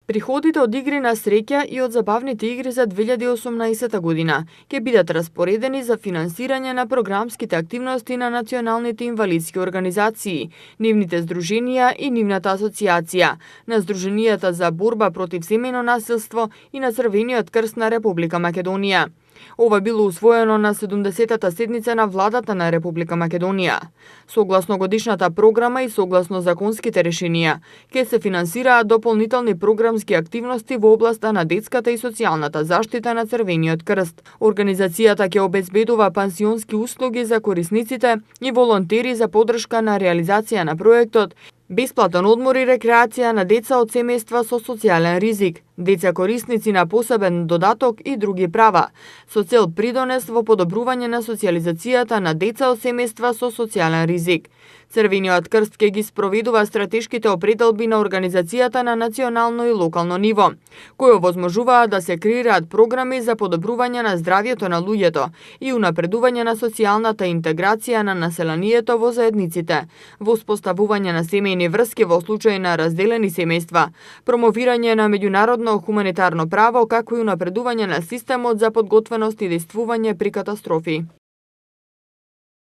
Приходите од игри на среќа и од забавните игри за 2018 година ќе бидат распоредени за финансирање на програмските активности на националните инвалидски организации, нивните здруженија и нивната асоциација, на Здруженијата за борба против семејно насилство и на Црвениот крст на Република Македонија. Ова било усвоено на 70-та седница на владата на Република Македонија. Согласно годишната програма и согласно законските решенија, ќе се финансираат дополнителни програмски активности во областа на детската и социјалната заштита на Црвениот крст. Организацијата ќе обезбедува пансионски услуги за корисниците и волонтери за поддршка на реализација на проектот, бесплатен одмор и рекреација на деца од семејства со социјален ризик, деца корисници на посебен додаток и други права, со цел придонес во подобрување на социјализацијата на деца од семејства со социјален ризик. Црвениот крст ќе ги спроведува стратешките определби на организацијата на национално и локално ниво, кои овозможуваат да се креираат програми за подобрување на здравјето на луѓето и унапредување на социјалната интеграција на населението во заедниците, во успоставување на семејни врски во случај на разделени семејства, промовирање на меѓународно хуманитарно право, како и унапредување на системот за подготвеност и действување при катастрофи.